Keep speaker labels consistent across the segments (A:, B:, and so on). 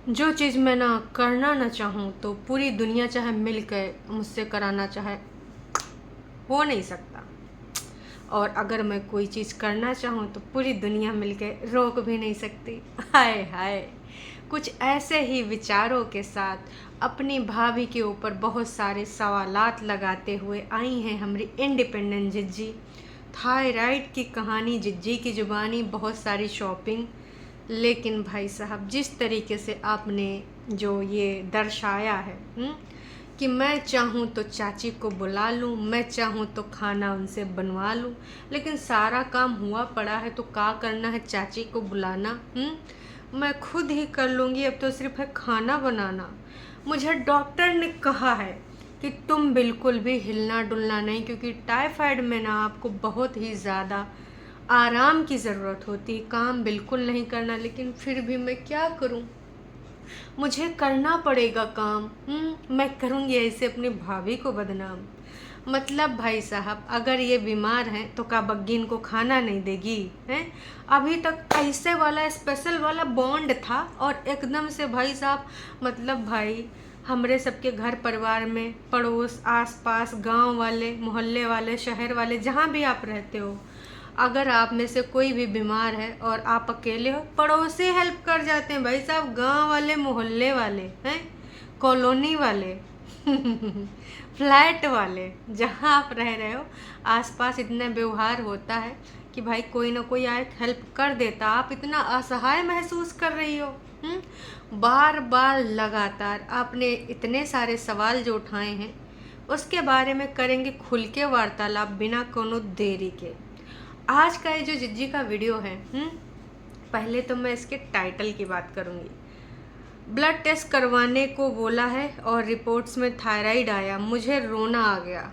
A: जो चीज़ मैं ना करना ना चाहूँ तो पूरी दुनिया चाहे मिल के मुझसे कराना चाहे, हो नहीं सकता। और अगर मैं कोई चीज़ करना चाहूँ तो पूरी दुनिया मिल के रोक भी नहीं सकती। हाय हाय। कुछ ऐसे ही विचारों के साथ अपनी भाभी के ऊपर बहुत सारे सवालात लगाते हुए आई हैं हमारी इंडिपेंडेंट जिज्जी। थायराइड की कहानी जिज्जी की जुबानी, बहुत सारी शॉपिंग। लेकिन भाई साहब, जिस तरीके से आपने जो ये दर्शाया है, कि मैं चाहूँ तो चाची को बुला लूँ, मैं चाहूँ तो खाना उनसे बनवा लूँ, लेकिन सारा काम हुआ पड़ा है तो क्या करना है चाची को बुलाना। मैं खुद ही कर लूँगी, अब तो सिर्फ है खाना बनाना। मुझे डॉक्टर ने कहा है कि तुम बिल्कुल भी हिलना डुलना नहीं, क्योंकि टाइफाइड में ना आपको बहुत ही ज़्यादा आराम की ज़रूरत होती है, काम बिल्कुल नहीं करना। लेकिन फिर भी मैं क्या करूं, मुझे करना पड़ेगा काम। मैं करूंगी ऐसे अपनी भाभी को बदनाम। मतलब भाई साहब, अगर ये बीमार हैं तो क्या बग्गी इनको खाना नहीं देगी हैं? अभी तक ऐसे वाला स्पेशल वाला बॉन्ड था, और एकदम से भाई साहब, मतलब भाई हमरे सबके घर परिवार में, पड़ोस, आस पास, गांव वाले, मोहल्ले वाले, शहर वाले, जहाँ भी आप रहते हो, अगर आप में से कोई भी बीमार है और आप अकेले हो, पड़ोसी हेल्प कर जाते हैं भाई साहब, गांव वाले, मोहल्ले वाले हैं, कॉलोनी वाले, फ्लैट वाले, जहाँ आप रह रहे हो आसपास इतना व्यवहार होता है कि भाई कोई ना कोई आए हेल्प कर देता। आप इतना असहाय महसूस कर रही हो। बार बार लगातार आपने इतने सारे सवाल जो उठाए हैं, उसके बारे में करेंगे खुल के वार्तालाप बिना कोनो देरी के। आज का ये जो जिज्जी का वीडियो है, पहले तो मैं इसके टाइटल की बात करूंगी। ब्लड टेस्ट करवाने को बोला है और रिपोर्ट्स में थायराइड आया, मुझे रोना आ गया।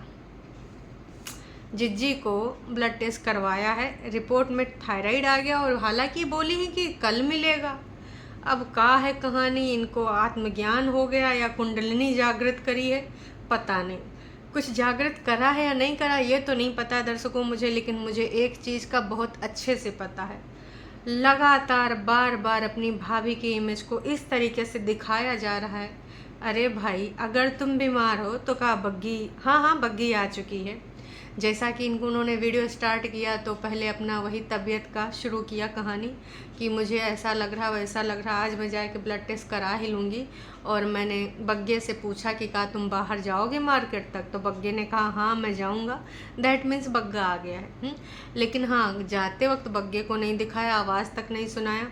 A: जिज्जी को ब्लड टेस्ट करवाया है, रिपोर्ट में थायराइड आ गया, और हालांकि बोली है कि कल मिलेगा। अब का है कहानी, इनको आत्मज्ञान हो गया या कुंडलिनी जागृत करी है, पता नहीं। कुछ जागृत करा है या नहीं करा ये तो नहीं पता दर्शकों मुझे, लेकिन मुझे एक चीज़ का बहुत अच्छे से पता है। लगातार बार बार अपनी भाभी की इमेज को इस तरीके से दिखाया जा रहा है। अरे भाई, अगर तुम बीमार हो तो क्या बग्गी, हाँ हाँ बग्गी आ चुकी है। जैसा कि इनको उन्होंने वीडियो स्टार्ट किया तो पहले अपना वही तबीयत का शुरू किया कहानी, कि मुझे ऐसा लग रहा वैसा लग रहा, आज मैं जाके ब्लड टेस्ट करा ही लूँगी। और मैंने बग्गे से पूछा कि कहा तुम बाहर जाओगे मार्केट तक, तो बग्गे ने कहा हाँ मैं जाऊँगा। दैट मीन्स बग्गा आ गया है। लेकिन हाँ, जाते वक्त बग्गे को नहीं दिखाया, आवाज़ तक नहीं सुनाया।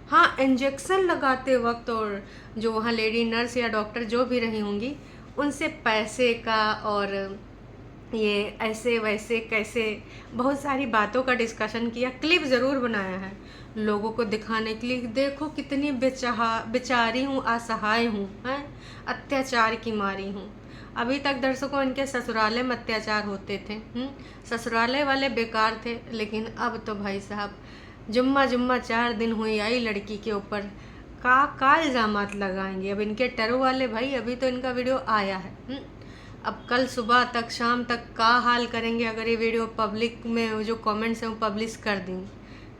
A: हाँ, इंजेक्शन लगाते वक्त और जो वहाँ लेडी नर्स या डॉक्टर जो भी रही होंगी, उनसे पैसे का और ये ऐसे वैसे कैसे, बहुत सारी बातों का डिस्कशन किया। क्लिप ज़रूर बनाया है लोगों को दिखाने के लिए, देखो कितनी बेचारी हूँ, असहाय हूँ, हैं, अत्याचार की मारी हूँ। अभी तक दर्शकों इनके ससुराले में अत्याचार होते थे, ससुराले वाले बेकार थे, लेकिन अब तो भाई साहब जुम्मा जुम्मा 4 दिन हुई आई लड़की के ऊपर, का इल्ज़ामात लगाएंगे अब इनके टरू वाले भाई। अभी तो इनका वीडियो आया है, अब कल सुबह तक शाम तक का हाल करेंगे अगर ये वीडियो पब्लिक में जो कमेंट्स हैं वो पब्लिश कर दी।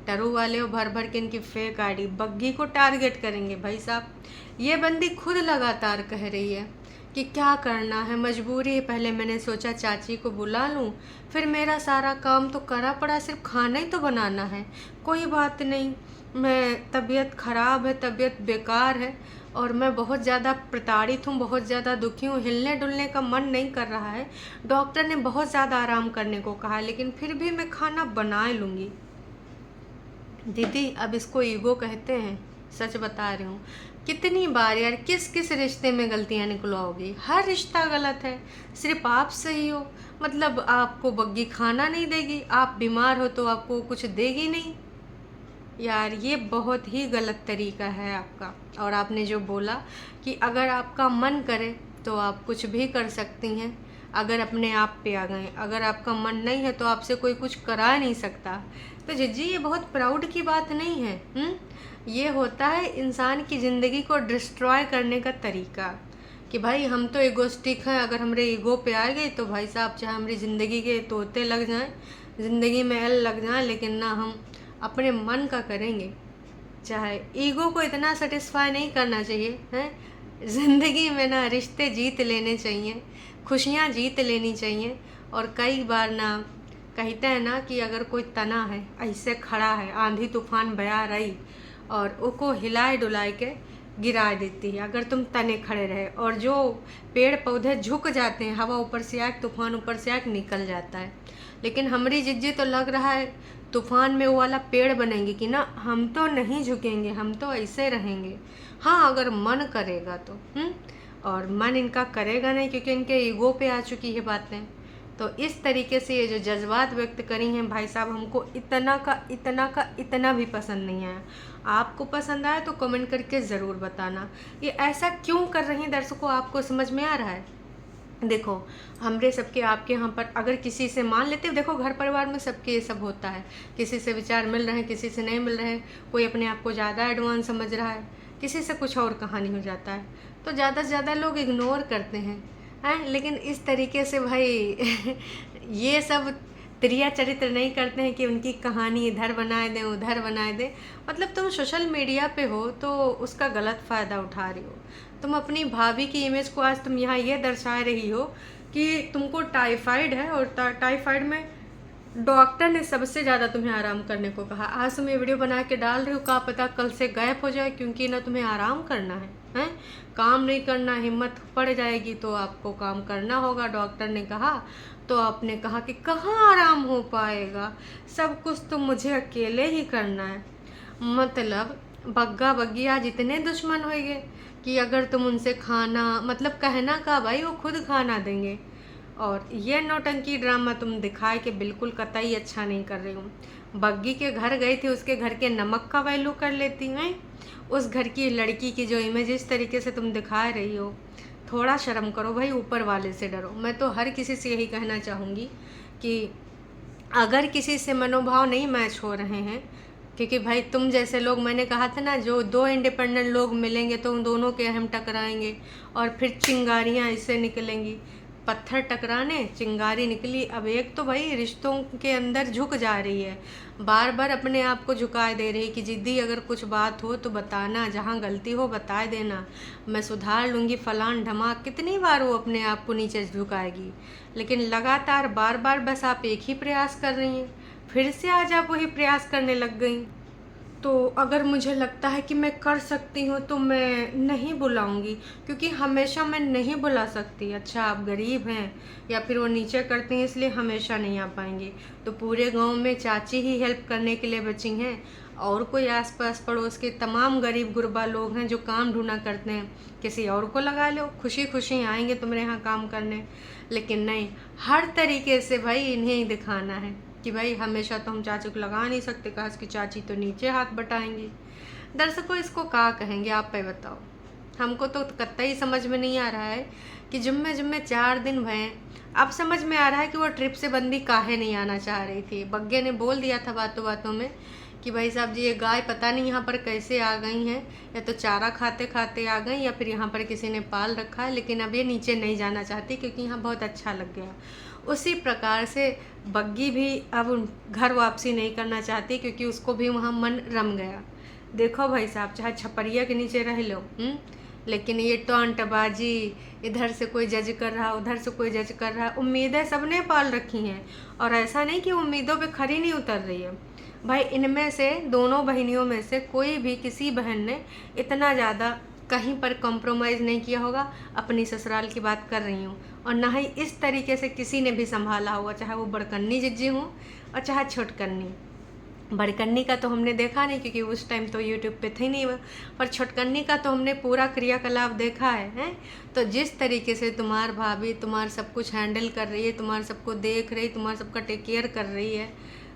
A: टरू वाले वो भर भर के इनकी फेक आईडी बग्गी को टारगेट करेंगे भाई साहब। ये बंदी खुद लगातार कह रही है कि क्या करना है, मजबूरी है। पहले मैंने सोचा चाची को बुला लूँ, फिर मेरा सारा काम तो करा पड़ा, सिर्फ खाना ही तो बनाना है। कोई बात नहीं, मैं तबीयत ख़राब है, तबीयत बेकार है, और मैं बहुत ज़्यादा प्रताड़ित हूँ, बहुत ज़्यादा दुखी हूँ, हिलने डुलने का मन नहीं कर रहा है। डॉक्टर ने बहुत ज़्यादा आराम करने को कहा, लेकिन फिर भी मैं खाना बना लूँगी। दीदी, अब इसको ईगो कहते हैं, सच बता रही हूँ। कितनी बार यार, किस किस रिश्ते में गलतियाँ निकलवाओगी? हर रिश्ता गलत है, सिर्फ आप सही हो। मतलब आपको बग्गी खाना नहीं देगी, आप बीमार हो तो आपको कुछ देगी नहीं। यार ये बहुत ही गलत तरीका है आपका। और आपने जो बोला कि अगर आपका मन करे तो आप कुछ भी कर सकती हैं, अगर अपने आप पे आ गए। अगर आपका मन नहीं है तो आपसे कोई कुछ करा नहीं सकता। तो जिज्जी, ये बहुत प्राउड की बात नहीं है। ये होता है इंसान की ज़िंदगी को डिस्ट्रॉय करने का तरीका, कि भाई हम तो ईगोस्टिक हैं, अगर हमारे ईगो पे आ गए तो भाई साहब चाहे हमारी ज़िंदगी के तोते लग जाएं, ज़िंदगी में एल लग जाएं, लेकिन ना हम अपने मन का करेंगे। चाहे ईगो को इतना सेटिस्फाई नहीं करना चाहिए हैं। ज़िंदगी में ना रिश्ते जीत लेने चाहिए, खुशियाँ जीत लेनी चाहिए। और कई बार ना कहते हैं ना कि अगर कोई तना है ऐसे खड़ा है, आंधी तूफान बया रही और उसको हिलाए डुलाए के गिरा देती है अगर तुम तने खड़े रहे। और जो पेड़ पौधे झुक जाते हैं, हवा ऊपर से आके तूफान ऊपर से आके निकल जाता है। लेकिन हमारी जिज्जी तो लग रहा है तूफान में वो वाला पेड़ बनेंगे कि ना हम तो नहीं झुकेंगे, हम तो ऐसे रहेंगे। हाँ, अगर मन करेगा तो और मन इनका करेगा नहीं, क्योंकि इनके ईगो पे आ चुकी है बातें। तो इस तरीके से ये जो जज्बात व्यक्त करी हैं भाई साहब, हमको इतना भी पसंद नहीं आया। आपको पसंद आया तो कमेंट करके ज़रूर बताना। ये ऐसा क्यों कर रही हैं दर्शकों, आपको समझ में आ रहा है? देखो, हमरे सबके आपके यहाँ पर अगर किसी से मान लेते हो, देखो घर परिवार में सबके ये सब होता है, किसी से विचार मिल रहे हैं, किसी से नहीं मिल रहे हैं, कोई अपने आप को ज़्यादा एडवांस समझ रहा है, किसी से कुछ और कहानी हो जाता है, तो ज़्यादा से ज़्यादा लोग इग्नोर करते हैं। लेकिन इस तरीके से भाई ये सब त्रिया चरित्र नहीं करते हैं कि उनकी कहानी इधर बनाए दें उधर बनाए दें। मतलब तुम सोशल मीडिया पे हो तो उसका गलत फ़ायदा उठा रही हो। तुम अपनी भाभी की इमेज को आज तुम यहाँ ये दर्शा रही हो कि तुमको टाइफाइड है और टाइफाइड में डॉक्टर ने सबसे ज़्यादा तुम्हें आराम करने को कहा। आज तुम ये वीडियो बना के डाल रही हो, क्या पता कल से गायब हो जाए, क्योंकि ना तुम्हें आराम करना है काम नहीं करना, हिम्मत पड़ जाएगी तो आपको काम करना होगा, डॉक्टर ने कहा। तो आपने कहा कि कहाँ आराम हो पाएगा, सब कुछ तो मुझे अकेले ही करना है। मतलब बग्गा बग्गिया जितने दुश्मन होंगे कि अगर तुम उनसे खाना, मतलब कहना का भाई वो खुद खाना देंगे। और ये नौटंकी ड्रामा तुम दिखाए कि बिल्कुल कतई अच्छा नहीं कर रही हूँ। बग्गी के घर गई थी, उसके घर के नमक का वैल्यू कर लेती हैं। उस घर की लड़की की जो इमेज इस तरीके से तुम दिखा रही हो, थोड़ा शर्म करो भाई, ऊपर वाले से डरो। मैं तो हर किसी से यही कहना चाहूँगी कि अगर किसी से मनोभाव नहीं मैच हो रहे हैं, क्योंकि भाई तुम जैसे लोग, मैंने कहा था ना, जो दो इंडिपेंडेंट लोग मिलेंगे तो उन दोनों के हम टकराएंगे और फिर चिंगारियाँ इससे निकलेंगी। पत्थर टकराने चिंगारी निकली। अब एक तो भाई रिश्तों के अंदर झुक जा रही है, बार बार अपने आप को झुकाए दे रही कि जिद्दी अगर कुछ बात हो तो बताना, जहाँ गलती हो बता देना, मैं सुधार लूँगी, फलान ढमाक। कितनी बार वो अपने आप को नीचे झुकाएगी, लेकिन लगातार बार बार बस आप एक ही प्रयास कर रही हैं। फिर से आज आप वही प्रयास करने लग गई। तो अगर मुझे लगता है कि मैं कर सकती हूँ तो मैं नहीं बुलाऊंगी, क्योंकि हमेशा मैं नहीं बुला सकती। अच्छा, आप गरीब हैं या फिर वो नीचे करते हैं इसलिए हमेशा नहीं आ पाएंगे, तो पूरे गांव में चाची ही हेल्प करने के लिए बची हैं, और कोई आसपास पड़ोस के तमाम गरीब गुरबा लोग हैं जो काम ढूंढा करते हैं, किसी और को लगा लो, खुशी खुशी आएंगे तुम्हारे यहाँ काम करने। लेकिन नहीं, हर तरीके से भाई इन्हें ही दिखाना है कि भाई हमेशा तो हम चाची को लगा नहीं सकते, कहा कि चाची तो नीचे हाथ बटाएंगी। दर्शकों, इसको क्या कहेंगे आप पे बताओ? हमको तो कतई समझ में नहीं आ रहा है कि जुम्मे जुम्मे 4 दिन भए। अब समझ में आ रहा है कि वो ट्रिप से बंदी काहे नहीं आना चाह रही थी। बग्गे ने बोल दिया था बातों बातों में कि भाई साहब जी, ये गाय पता नहीं यहाँ पर कैसे आ गई हैं, या तो चारा खाते खाते आ गई या फिर यहाँ पर किसी ने पाल रखा है, लेकिन अब ये नीचे नहीं जाना चाहती क्योंकि यहाँ बहुत अच्छा लग गया। उसी प्रकार से बग्गी भी अब घर वापसी नहीं करना चाहती, क्योंकि उसको भी वहाँ मन रम गया। देखो भाई साहब, चाहे छपरिया के नीचे रह लो, लेकिन ये टॉन्टबाजी, इधर से कोई जज कर रहा, उधर से कोई जज कर रहा। उम्मीदें सबने पाल रखी हैं, और ऐसा नहीं कि उम्मीदों पे खरी नहीं उतर रही है। भाई इनमें से दोनों बहनियों में से कोई भी किसी बहन ने इतना ज़्यादा कहीं पर कॉम्प्रोमाइज़ नहीं किया होगा। अपनी ससुराल की बात कर रही हूँ, और ना ही इस तरीके से किसी ने भी संभाला होगा, चाहे वो बड़कन्नी जिज्जी हूँ और चाहे छोटकन्नी। बड़कन्नी का तो हमने देखा नहीं क्योंकि उस टाइम तो यूट्यूब पे थी नहीं, पर छोटकन्नी का तो हमने पूरा क्रियाकलाप देखा है। तो जिस तरीके से तुम्हार भाभी तुम्हार सब कुछ हैंडल कर रही है, तुम्हार सबको देख रही, तुम्हार सबका टेक केयर कर रही है,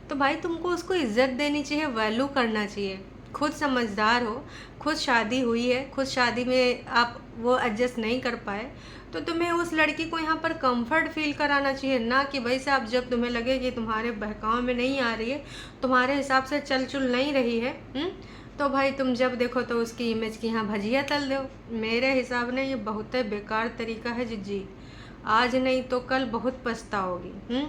A: तो भाई तुमको उसको इज्जत देनी चाहिए, वैल्यू करना चाहिए। खुद समझदार हो, खुद शादी हुई है, खुद शादी में आप वो एडजस्ट नहीं कर पाए, तो तुम्हें उस लड़की को यहाँ पर कंफर्ट फील कराना चाहिए, ना कि भाई साहब जब तुम्हें लगे कि तुम्हारे बहकाव में नहीं आ रही है, तुम्हारे हिसाब से चल चुल नहीं रही है, तो भाई तुम जब देखो तो उसकी इमेज की यहाँ भजिया तल दो। मेरे हिसाब ने ये बहुत बेकार तरीका है जिज्जी, आज नहीं तो कल बहुत पछताओगी।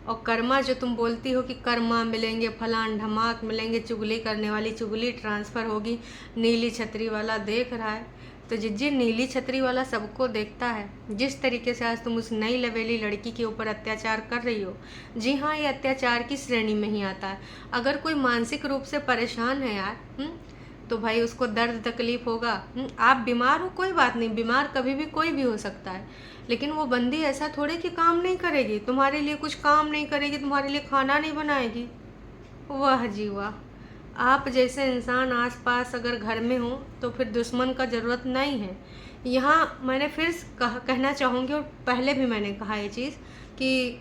A: और कर्मा जो तुम बोलती हो कि कर्मा मिलेंगे, फलान ढमाक मिलेंगे, चुगली करने वाली चुगली ट्रांसफ़र होगी, नीली छतरी वाला देख रहा है। तो जिज्जी, नीली छतरी वाला सबको देखता है। जिस तरीके से आज तुम उस नई लवेली लड़की के ऊपर अत्याचार कर रही हो, जी हाँ, ये अत्याचार की श्रेणी में ही आता है। अगर कोई मानसिक रूप से परेशान है यार, तो भाई उसको दर्द तकलीफ होगा। आप बीमार हो, कोई बात नहीं, बीमार कभी भी कोई भी हो सकता है, लेकिन वो बंदी ऐसा थोड़े कि काम नहीं करेगी, तुम्हारे लिए कुछ काम नहीं करेगी, तुम्हारे लिए खाना नहीं बनाएगी। वाह जी वाह, आप जैसे इंसान आसपास अगर घर में हो तो फिर दुश्मन का ज़रूरत नहीं है। यहाँ मैंने फिर कहना चाहूँगी, और पहले भी मैंने कहा ये चीज़ कि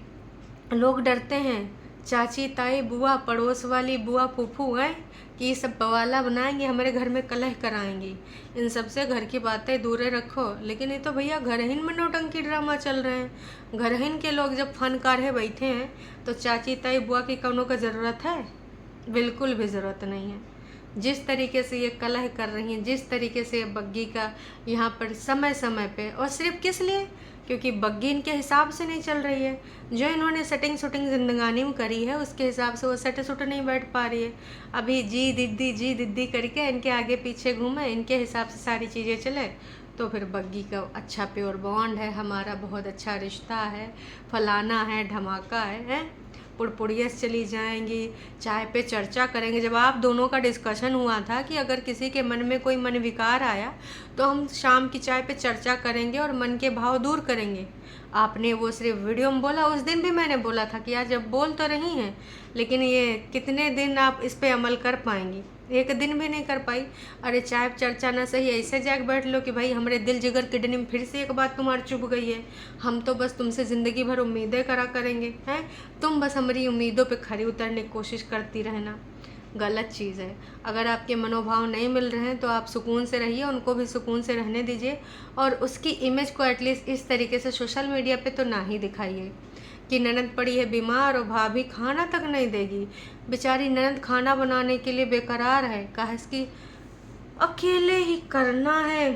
A: लोग डरते हैं, चाची ताई बुआ पड़ोस वाली बुआ फूफू हैं कि ये सब बवाला बनाएंगे, हमारे घर में कलह कराएंगी। इन सब से घर की बातें दूर रखो। लेकिन ये तो भैया घरहीन में नौटंकी ड्रामा चल रहे हैं। घरहीन के लोग जब फनकार है बैठे हैं तो चाची ताई बुआ की कौनों का ज़रूरत है? बिल्कुल भी ज़रूरत नहीं है। जिस तरीके से ये कलह कर रही हैं, जिस तरीके से बग्गी का यहाँ पर समय समय पे, और सिर्फ किस लिए? क्योंकि बग्गी इनके हिसाब से नहीं चल रही है। जो इन्होंने सेटिंग शूटिंग जिंदगानी में करी है उसके हिसाब से वो सेट सुट नहीं बैठ पा रही है। अभी जी दीदी करके इनके आगे पीछे घूमे, इनके हिसाब से सारी चीज़ें चले तो फिर बग्गी का अच्छा प्योर बॉन्ड है, हमारा बहुत अच्छा रिश्ता है, फलाना है, धमाका है? पुड़पुड़ियस चली जाएंगी, चाय पे चर्चा करेंगे। जब आप दोनों का डिस्कशन हुआ था कि अगर किसी के मन में कोई मन विकार आया तो हम शाम की चाय पे चर्चा करेंगे और मन के भाव दूर करेंगे, आपने वो सिर्फ वीडियो में बोला। उस दिन भी मैंने बोला था कि यार जब बोल तो रही हैं, लेकिन ये कितने दिन आप इस पे अमल कर पाएंगी? एक दिन भी नहीं कर पाई। अरे चाय पे चर्चा ना सही, ऐसे जाग बैठ लो कि भाई हमारे दिल जिगर किडनी में फिर से एक बात तुम्हारी चुभ गई है, हम तो बस तुमसे ज़िंदगी भर उम्मीदें करा करेंगे हैं, तुम बस हमारी उम्मीदों पे खरी उतरने की कोशिश करती रहना। गलत चीज़ है। अगर आपके मनोभाव नहीं मिल रहे हैं तो आप सुकून से रहिए, उनको भी सुकून से रहने दीजिए, और उसकी इमेज को एटलीस्ट इस तरीके से सोशल मीडिया पे तो ना ही दिखाइए कि ननद पड़ी है बीमार और भाभी खाना तक नहीं देगी। बेचारी ननद खाना बनाने के लिए बेकरार है, कहा इसकी अकेले ही करना है।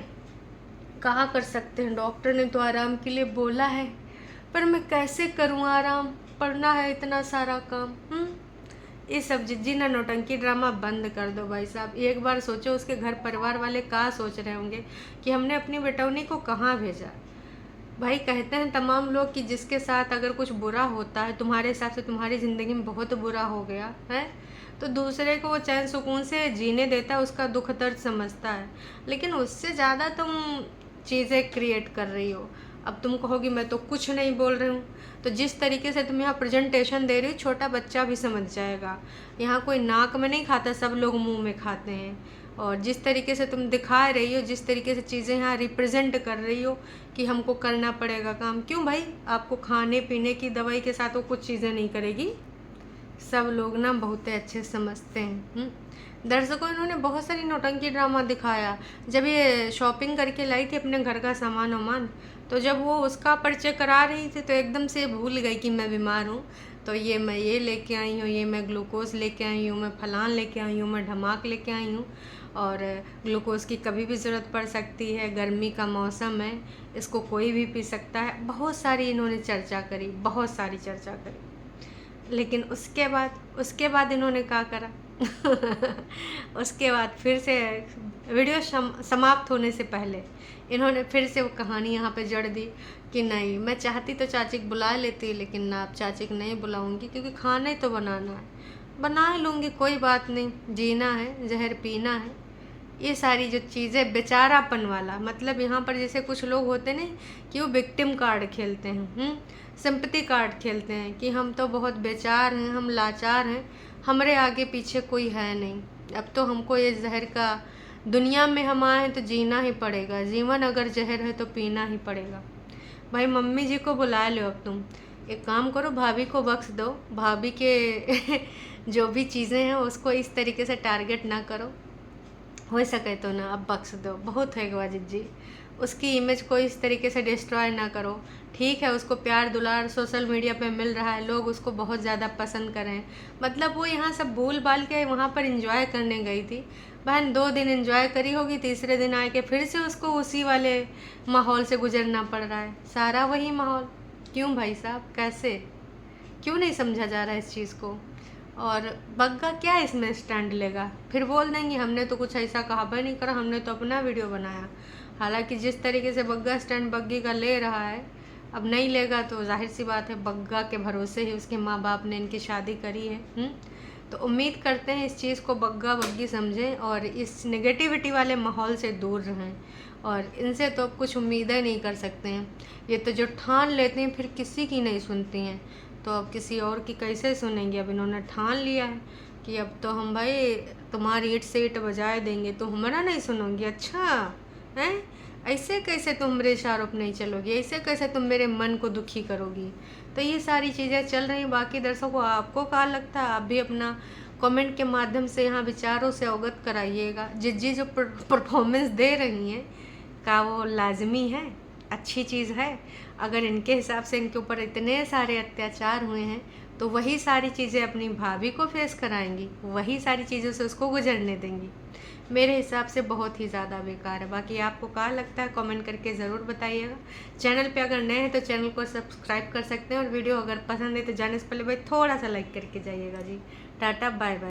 A: कहा कर सकते हैं, डॉक्टर ने तो आराम के लिए बोला है, पर मैं कैसे करूं आराम, पढ़ना है इतना सारा काम। ये सब जिज्जी ना नौटंकी ड्रामा बंद कर दो भाई साहब। एक बार सोचो उसके घर परिवार वाले क्या सोच रहे होंगे कि हमने अपनी बेटौनी को कहाँ भेजा। भाई कहते हैं तमाम लोग कि जिसके साथ अगर कुछ बुरा होता है, तुम्हारे साथ से तुम्हारी ज़िंदगी में बहुत बुरा हो गया है, तो दूसरे को वो चैन सुकून से जीने देता है, उसका दुख दर्द समझता है। लेकिन उससे ज़्यादा तुम चीज़ें क्रिएट कर रही हो। अब तुम कहोगी मैं तो कुछ नहीं बोल रही हूँ, तो जिस तरीके से तुम यहाँ प्रेजेंटेशन दे रही हो छोटा बच्चा भी समझ जाएगा। यहाँ कोई नाक में नहीं खाता, सब लोग मुंह में खाते हैं। और जिस तरीके से तुम दिखा रही हो, जिस तरीके से चीज़ें यहाँ रिप्रेजेंट कर रही हो कि हमको करना पड़ेगा काम, क्यों भाई? आपको खाने पीने की दवाई के साथ वो कुछ चीज़ें नहीं करेगी? सब लोग ना बहुत अच्छे समझते हैं। दर्शकों, इन्होंने बहुत सारी नौटंकी ड्रामा दिखाया। जब ये शॉपिंग करके लाई थी अपने घर का सामान वामान, तो जब वो उसका परिचय करा रही थी तो एकदम से भूल गई कि मैं बीमार हूँ। तो ये मैं ये लेके आई हूँ, ये मैं ग्लूकोज लेके आई हूँ, मैं फलान लेके आई हूँ, मैं ढमाक लेके आई हूँ, और ग्लूकोज की कभी भी ज़रूरत पड़ सकती है, गर्मी का मौसम है, इसको कोई भी पी सकता है। बहुत सारी इन्होंने चर्चा करी, बहुत सारी चर्चा करी। लेकिन उसके बाद इन्होंने क्या करा? उसके बाद फिर से वीडियो समाप्त होने से पहले इन्होंने फिर से वो कहानी यहाँ पे जड़ दी कि नहीं, मैं चाहती तो चाची को बुला लेती, लेकिन ना अब चाची को नहीं बुलाऊंगी क्योंकि खाना ही तो बनाना है, बना लूँगी, कोई बात नहीं, जीना है, जहर पीना है। ये सारी जो चीज़ें बेचारापन वाला, मतलब यहाँ पर जैसे कुछ लोग होते नहीं कि वो विक्टिम कार्ड खेलते हैं, सिंपैथी कार्ड खेलते हैं कि हम तो बहुत बेचार हैं, हम लाचार हैं, हमारे आगे पीछे कोई है नहीं, अब तो हमको ये जहर का, दुनिया में हम आए तो जीना ही पड़ेगा, जीवन अगर जहर है तो पीना ही पड़ेगा। भाई मम्मी जी को बुला लो, अब तुम एक काम करो, भाभी को बख्श दो, भाभी के जो भी चीज़ें हैं उसको इस तरीके से टारगेट ना करो, हो सके तो ना अब बख्श दो, बहुत है वाजिद जी। उसकी इमेज को इस तरीके से डिस्ट्रॉय ना करो। ठीक है, उसको प्यार दुलार सोशल मीडिया पे मिल रहा है, लोग उसको बहुत ज़्यादा पसंद करें, मतलब वो यहाँ सब भूल भाल के वहाँ पर एंजॉय करने गई थी। बहन 2 दिन एंजॉय करी होगी, तीसरे दिन आके फिर से उसको उसी वाले माहौल से गुजरना पड़ रहा है, सारा वही माहौल। क्यों भाई साहब, कैसे? क्यों नहीं समझा जा रहा है इस चीज़ को? और बग्गा क्या इसमें स्टैंड लेगा? फिर बोल देंगे हमने तो कुछ ऐसा कहा नहीं करा, हमने तो अपना वीडियो बनाया। हालांकि जिस तरीके से बग्गा स्टैंड बग्गी का ले रहा है, अब नहीं लेगा तो जाहिर सी बात है बग्गा के भरोसे ही उसके माँ बाप ने इनकी शादी करी है। तो उम्मीद करते हैं इस चीज़ को बग्गा बग्गी समझें और इस नेगेटिविटी वाले माहौल से दूर रहें, और इनसे तो कुछ उम्मीदें नहीं कर सकते हैं। ये तो जो ठान लेते हैं फिर किसी की नहीं सुनती हैं, तो अब किसी और की कैसे सुनेंगे? अब इन्होंने ठान लिया है कि अब तो हम भाई तुम्हारी ईंट से ईंट बजाए देंगे, तो हमारा नहीं सुनोगी? अच्छा हैं, ऐसे कैसे तुम मेरे इशारों पर नहीं चलोगी? ऐसे कैसे तुम मेरे मन को दुखी करोगी? तो ये सारी चीज़ें चल रही। बाकी दर्शकों आपको क्या लगता है? आप भी अपना कमेंट के माध्यम से यहाँ विचारों से अवगत कराइएगा। जिस जो परफॉर्मेंस दे रही हैं का वो लाजमी है, अच्छी चीज़ है? अगर इनके हिसाब से इनके ऊपर इतने सारे अत्याचार हुए हैं तो वही सारी चीज़ें अपनी भाभी को फेस कराएंगी, वही सारी चीज़ों से उसको गुजरने देंगी? मेरे हिसाब से बहुत ही ज़्यादा बेकार है। बाकी आपको क्या लगता है कमेंट करके ज़रूर बताइएगा। चैनल पे अगर नए हैं तो चैनल को सब्सक्राइब कर सकते हैं, और वीडियो अगर पसंद है तो जाने से पहले भाई थोड़ा सा लाइक करके जाइएगा जी। Tata bye bye.